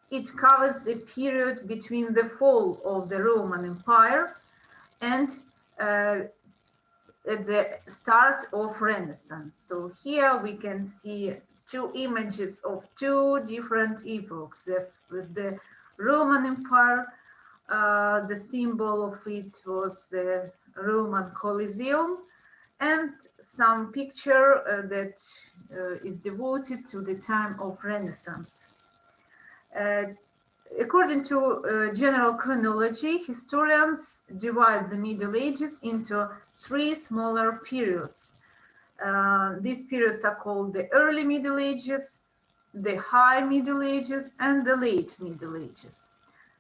it covers a period between the fall of the Roman Empire and at the start of Renaissance. So here we can see two images of two different epochs. With the Roman Empire, the symbol of it was the Roman Colosseum, and some picture that is devoted to the time of Renaissance. According to general chronology, historians divide the Middle Ages into three smaller periods. These periods are called the early Middle Ages, the high Middle Ages, and the late Middle Ages.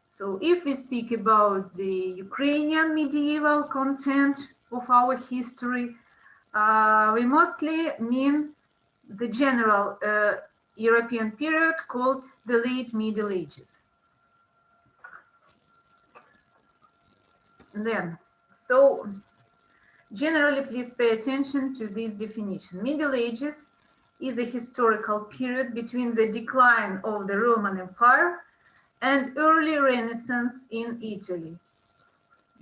So if we speak about the Ukrainian medieval content of our history, we mostly mean the general European period called the late Middle Ages. Then, so generally, please pay attention to this definition. Middle Ages is a historical period between the decline of the Roman Empire and early Renaissance in Italy.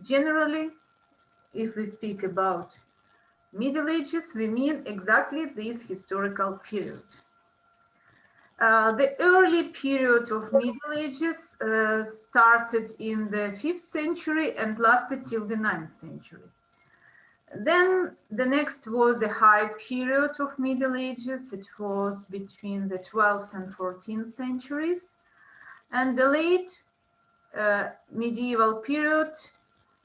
Generally, if we speak about Middle Ages, we mean exactly this historical period. The early period of Middle Ages started in the 5th century and lasted till the 9th century. Then the next was the high period of Middle Ages. It was between the 12th and 14th centuries. And the late medieval period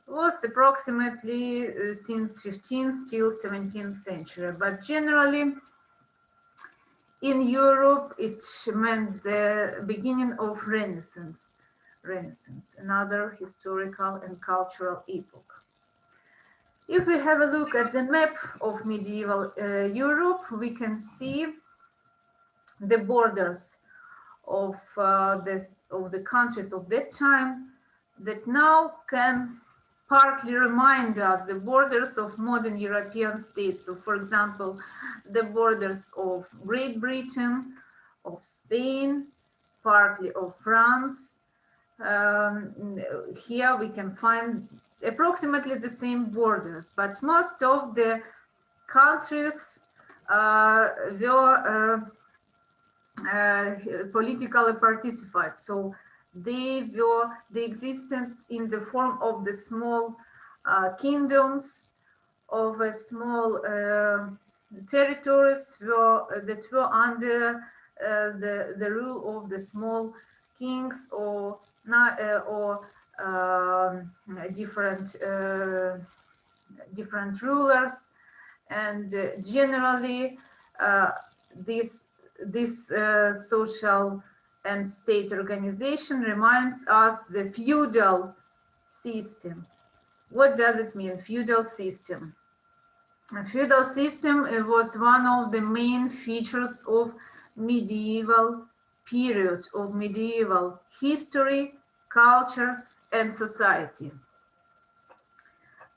was approximately since 15th till 17th century. But generally, in Europe, it meant the beginning of Renaissance, another historical and cultural epoch. If we have a look at the map of medieval Europe, we can see the borders of the countries of that time that now can partly remind us the borders of modern European states. So, for example, the borders of Great Britain, of Spain, partly of France. Here we can find approximately the same borders, but most of the countries were politically participated. So they existed in the form of the small kingdoms, of small territories that were under the rule of the small kings or different rulers, and generally this social and state organization reminds us the feudal system. What does it mean, feudal system? A feudal system was one of the main features of medieval period, of medieval history, culture, and society.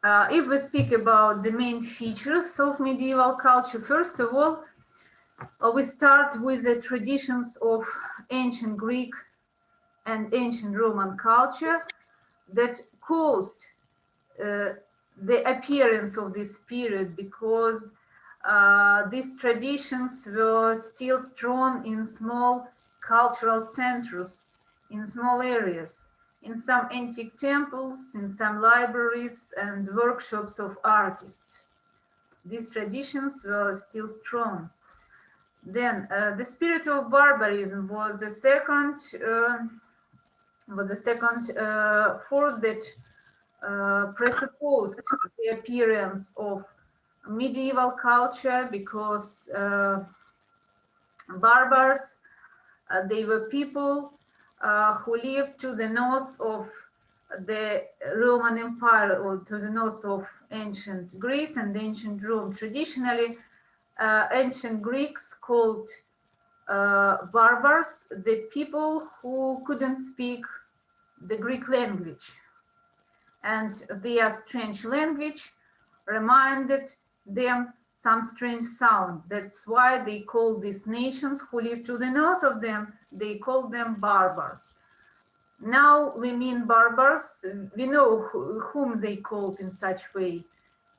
If we speak about the main features of medieval culture, first of all, we start with the traditions of ancient Greek and ancient Roman culture that caused the appearance of this period, because these traditions were still strong in small cultural centers, in small areas, in some antique temples, in some libraries and workshops of artists. These traditions were still strong. Then the spirit of barbarism was the second force that presupposed the appearance of medieval culture, because barbars, they were people who lived to the north of the Roman Empire, or to the north of ancient Greece and ancient Rome. Traditionally, ancient Greeks called barbars the people who couldn't speak the Greek language, and their strange language reminded them some strange sound. That's why they call these nations who live to the north of them, they call them barbars. Now we mean barbars, we know whom they called in such way.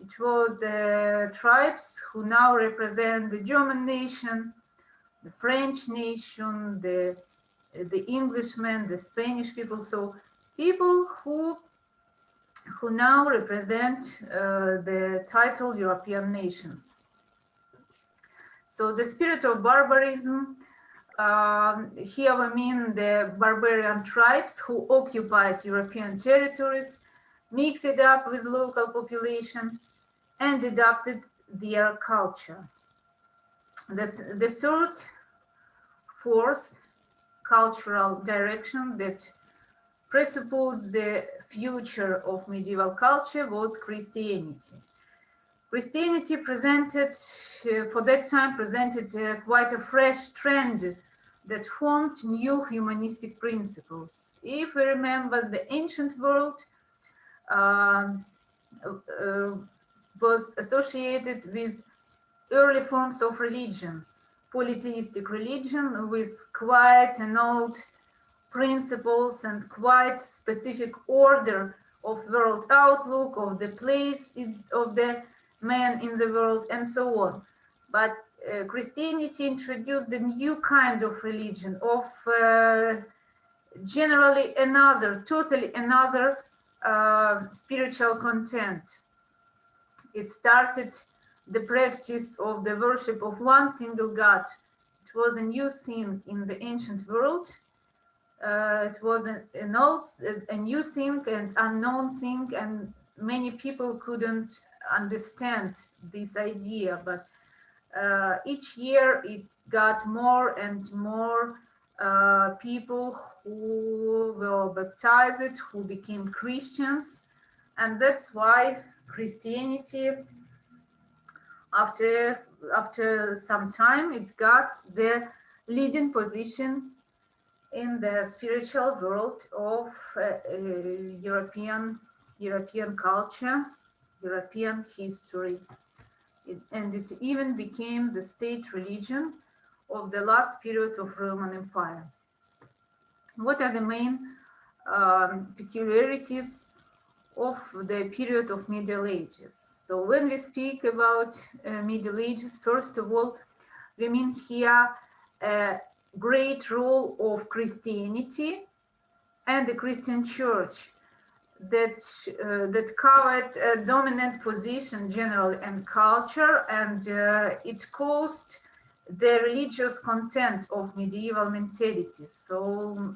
It was the tribes who now represent the German nation, the French nation, the Englishmen, the Spanish people. So people who now represent the title European nations. So the spirit of barbarism, here we mean the barbarian tribes who occupied European territories, mixed it up with local population, and adopted their culture. The third force, cultural direction that presupposed the future of medieval culture was Christianity. Christianity presented, for that time, presented quite a fresh trend that formed new humanistic principles. If we remember, the ancient world was associated with early forms of religion, polytheistic religion with quite an old principles and quite specific order of world outlook, of the place of the man in the world, and so on. But Christianity introduced a new kind of religion, of generally another, totally another spiritual content. It started the practice of the worship of one single God. It was a new thing in the ancient world. It was a new thing and unknown thing, and many people couldn't understand this idea. But each year it got more and more people who were baptized, who became Christians, and that's why Christianity, after some time, it got the leading position in the spiritual world of European culture, European history. And it even became the state religion of the last period of Roman Empire. What are the main peculiarities of the period of Middle Ages? So when we speak about Middle Ages, first of all, we mean here a great role of Christianity and the Christian Church that covered a dominant position generally in culture, and it caused the religious content of medieval mentalities. So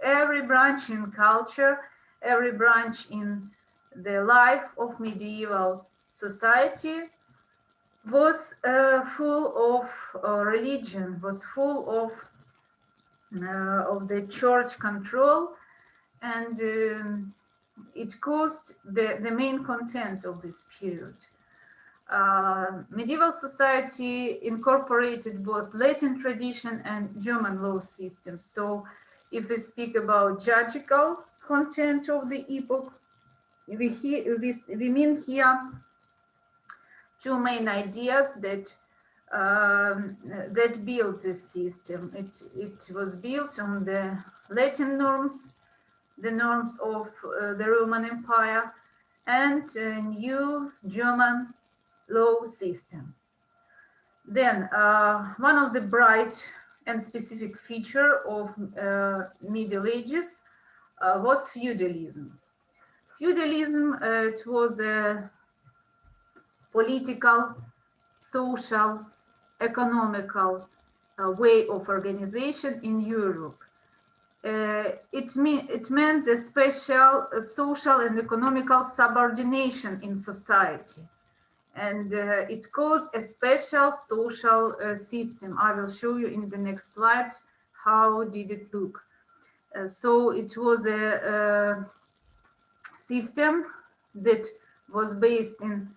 every branch in culture, every branch in the life of medieval society was full of religion, was full of the church control, and it caused the main content of this period. Medieval society incorporated both Latin tradition and German law systems. So if we speak about judicial content of the epoch, we mean here two main ideas that that built this system. It was built on the Latin norms, the norms of the Roman Empire, and a new German law system. Then one of the bright and specific feature of Middle Ages was feudalism. Feudalism, it was a political, social, economical way of organization in Europe. It meant the special social and economical subordination in society, and it caused a special social system. I will show you in the next slide how did it look. So it was a system that was based in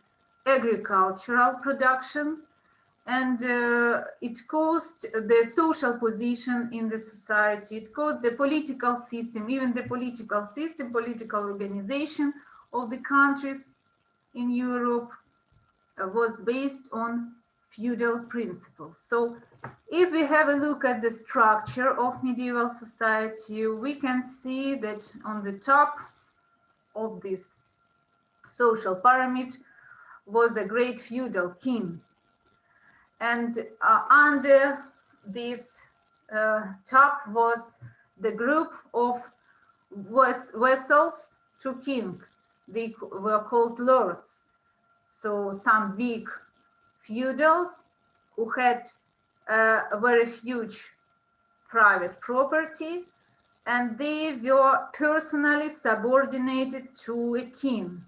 agricultural production, and it caused the social position in the society. It caused the political system, even the political system, political organization of the countries in Europe. was based on feudal principles. So if we have a look at the structure of medieval society, we can see that on the top of this social pyramid was a great feudal king. And under this top was the group of vassals to king. They were called lords. So some big feudals who had a very huge private property, and they were personally subordinated to a king.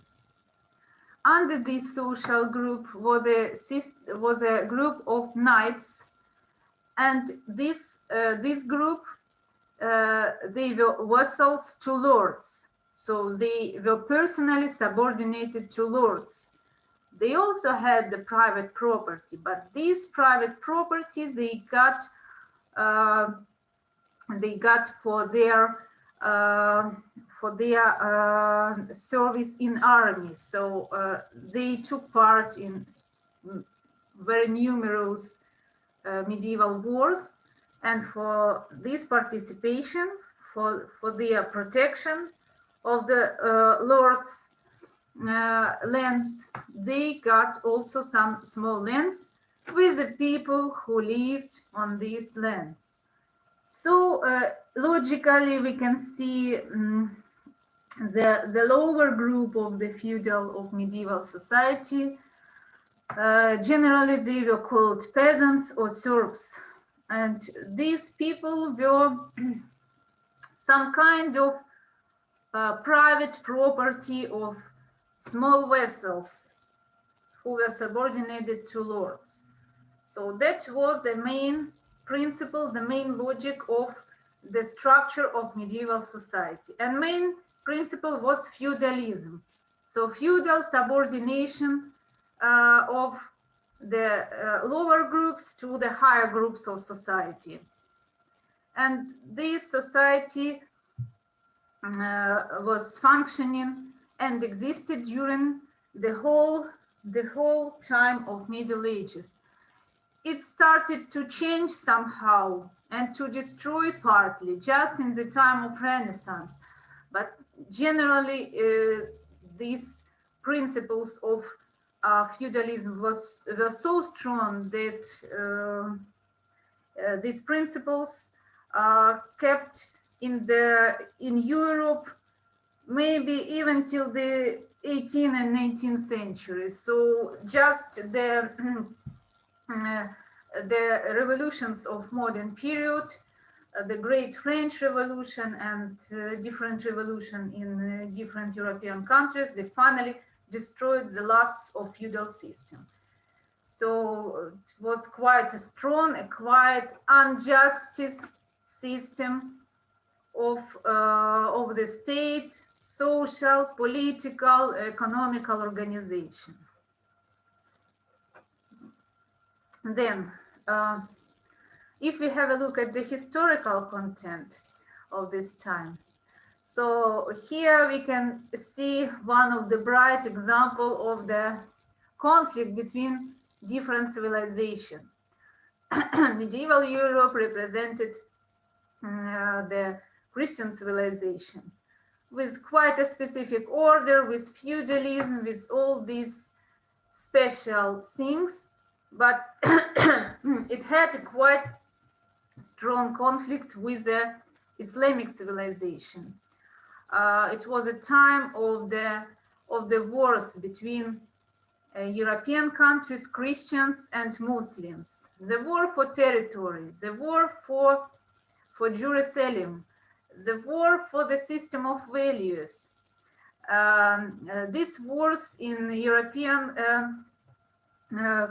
Under this social group was a group of knights, and this group they were vassals to lords, so they were personally subordinated to lords. They also had the private property, but this private property they got for their service in army. So they took part in very numerous medieval wars, and for this participation, for their protection of the lords' lands, they got also some small lands with the people who lived on these lands. So logically, we can see the lower group of the feudal of medieval society. Generally, they were called peasants or serfs, and these people were some kind of private property of small vassals who were subordinated to lords. So that was the main principle, the main logic of the structure of medieval society. And main principle was feudalism. So feudal subordination of the lower groups to the higher groups of society. And this society was functioning and existed during the whole time of Middle Ages. It started to change somehow and to destroy partly just in the time of Renaissance. But generally, these principles of feudalism were so strong that these principles kept in Europe maybe even till the 18th and 19th centuries. So just the revolutions of modern period, the Great French Revolution and different revolution in different European countries, they finally destroyed the lusts of feudal system. So it was quite a strong, a quite unjust system of the state, social, political, economical organization. Then, if we have a look at the historical content of this time, so here we can see one of the bright examples of the conflict between different civilizations. Medieval Europe represented the Christian civilization with quite a specific order, with feudalism, with all these special things, but it had a quite strong conflict with the Islamic civilization. It was a time of the wars between European countries, Christians and Muslims. The war for territory, the war for Jerusalem, the war for the system of values. These wars in European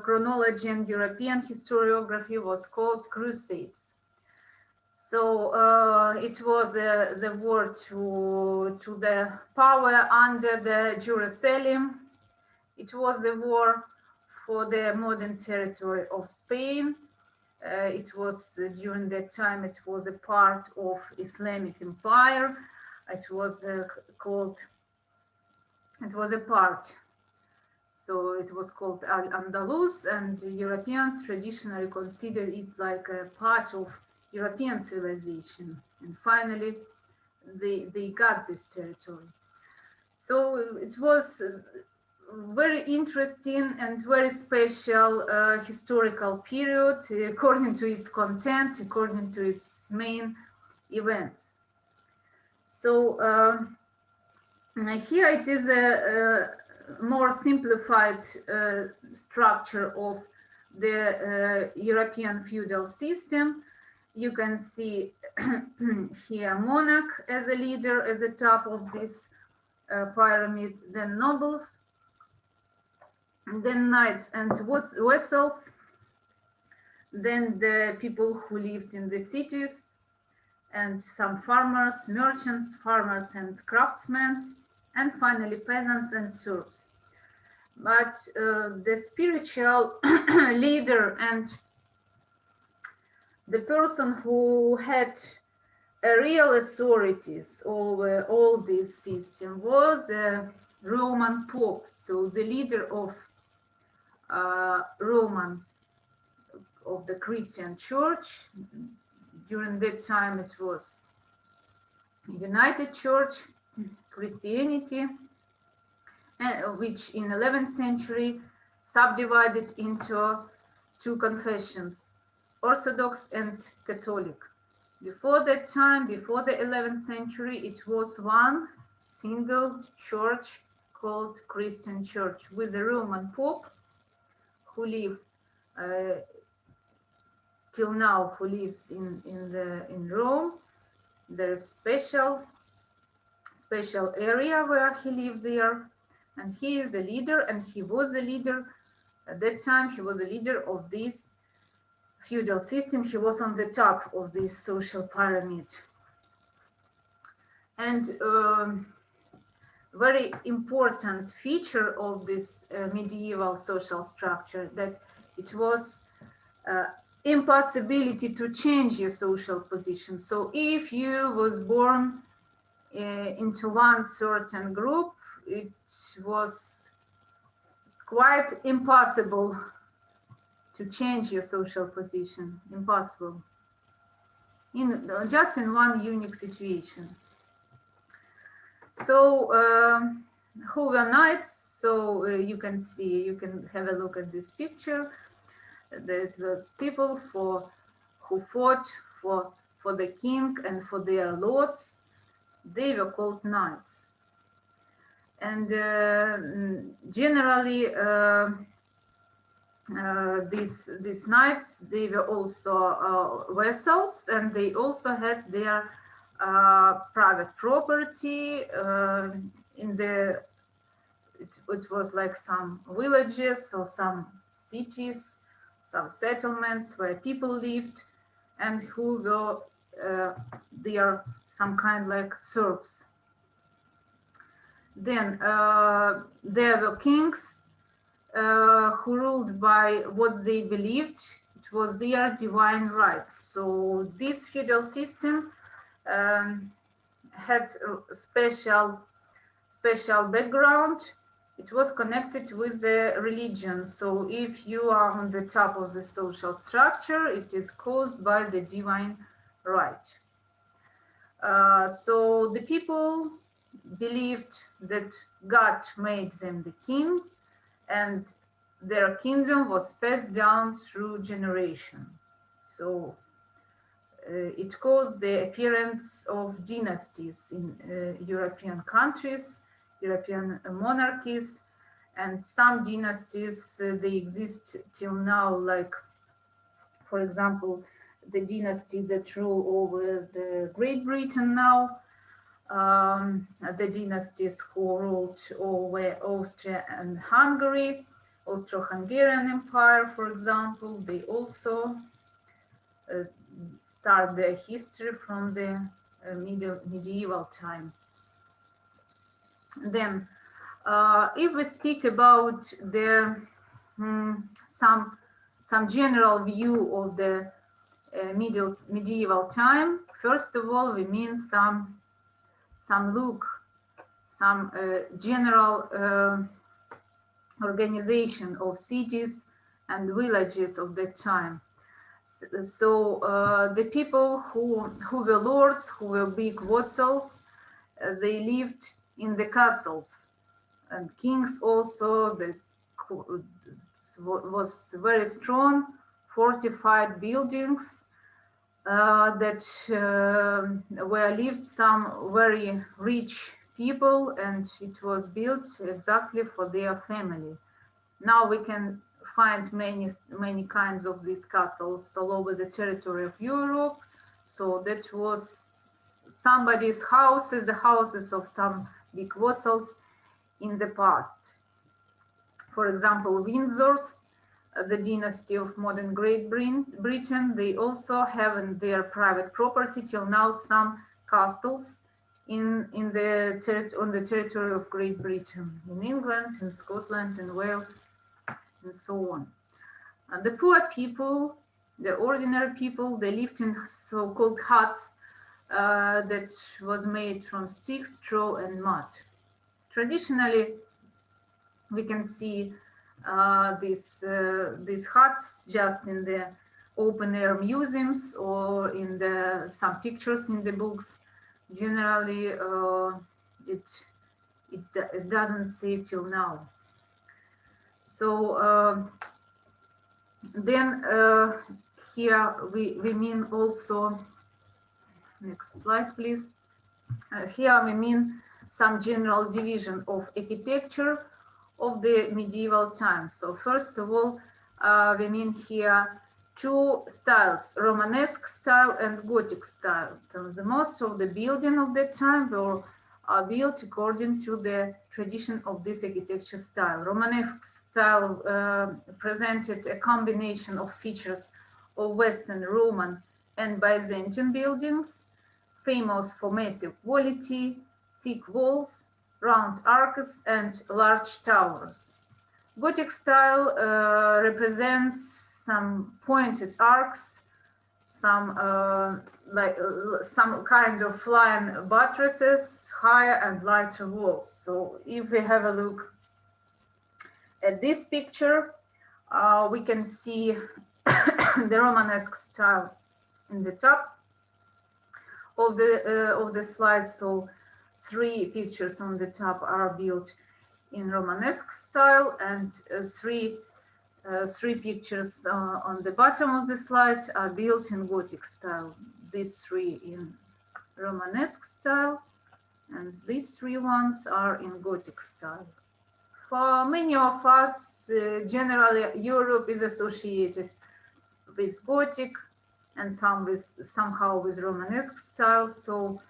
chronology and European historiography was called crusades. So it was the war to the power under the Jerusalem. It was the war for the modern territory of Spain. It was during that time, it was a part of Islamic Empire. It was called, it was a part. So it was called Al-Andalus, and Europeans traditionally considered it like a part of European civilization. And finally, they got this territory. So it was very interesting and very special historical period according to its content, according to its main events. So here it is a more simplified structure of the European feudal system. You can see here monarch as a leader, as a top of this pyramid, then nobles, then knights and vassals, then the people who lived in the cities, and some farmers, merchants, farmers and craftsmen, and finally peasants and serfs. But the spiritual leader and the person who had a real authorities over all this system was a Roman Pope, so the leader of the Christian Church. During that time it was United Church, Christianity, which in 11th century subdivided into two confessions, Orthodox and Catholic. Before that time, before the 11th century, it was one single church called Christian Church with a Roman Pope who lived till now, who lives in Rome. There is special area where he lived there, and he is a leader, and he was a leader at that time. He was a leader of this feudal system. He was on the top of this social pyramid. And very important feature of this medieval social structure that it was impossibility to change your social position. So if you was born into one certain group, it was quite impossible to change your social position. Impossible. Just in one unique situation. So who were knights? So you can see, you can have a look at this picture. That was people who fought for the king and for their lords. They were called knights. And generally, these knights, they were also vassals, and they also had their private property in the. It was like some villages or some cities, some settlements where people lived, and who were they are some kind like serfs. Then there were kings who ruled by what they believed it was their divine right. So this feudal system had a special background. It was connected with the religion. So if you are on the top of the social structure, it is caused by the divine right. So the people believed that God made them the king, and their kingdom was passed down through generation. So it caused the appearance of dynasties in European countries, European monarchies, and some dynasties, they exist till now, like, for example, the dynasty that rule over the Great Britain now, the dynasties who ruled over Austria and Hungary, Austro-Hungarian Empire, for example, they also start their history from the medieval time. Then, if we speak about the some general view of the medieval time, first of all, we mean some look, some general organization of cities and villages of that time. So the people who were lords, who were big vassals, they lived in the castles, and kings also. The was very strong fortified buildings that were lived some very rich people, and it was built exactly for their family. Now we can find many kinds of these castles all over the territory of Europe. So that was somebody's houses, the houses of some big vassals in the past. For example, Windsor's, the dynasty of modern Great Britain, they also have in their private property till now some castles on the territory of Great Britain, in England, in Scotland, in Wales, and so on. And the poor people, the ordinary people, they lived in so-called huts that was made from sticks, straw, and mud. Traditionally, we can see these huts just in the open air museums or in some pictures in the books. Generally, it doesn't say till now. So then here we mean also, next slide please. Here we mean some general division of architecture of the medieval times. So first of all, we mean here two styles, Romanesque style and Gothic style. So the most of the building of that time were built according to the tradition of this architecture style. Romanesque style presented a combination of features of Western, Roman, and Byzantine buildings, famous for massive quality, thick walls, round arcs, and large towers. Gothic style represents some pointed arcs, some kind of flying buttresses, higher and lighter walls. So if we have a look at this picture, we can see the Romanesque style in the top of the slide. So three pictures on the top are built in Romanesque style, and three pictures on the bottom of the slide are built in Gothic style. These three in Romanesque style, and these three ones are in Gothic style. For many of us, generally Europe is associated with Gothic and somehow with Romanesque style. So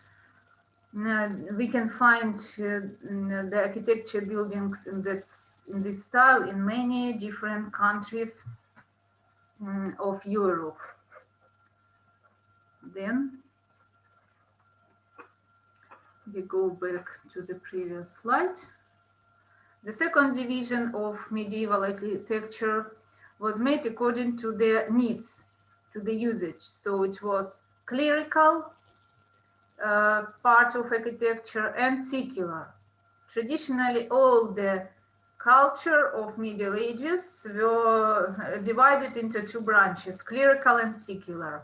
we can find the architecture buildings in this style in many different countries of Europe. Then we go back to the previous slide. The second division of medieval architecture was made according to their needs, to the usage. So it was clerical part of architecture and secular. Traditionally, all the culture of Middle Ages were divided into two branches, clerical and secular.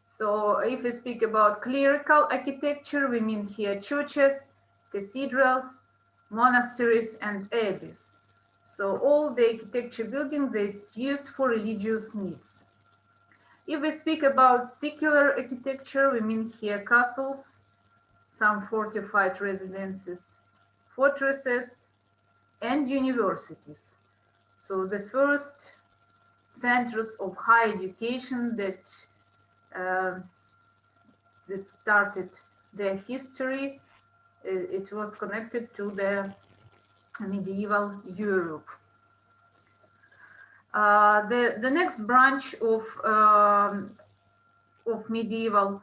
So if we speak about clerical architecture, we mean here churches, cathedrals, monasteries, and abbeys. So all the architecture buildings they used for religious needs. If we speak about secular architecture, we mean here castles, some fortified residences, fortresses, and universities. So the first centers of higher education that started their history, it was connected to the medieval Europe. The next branch of medieval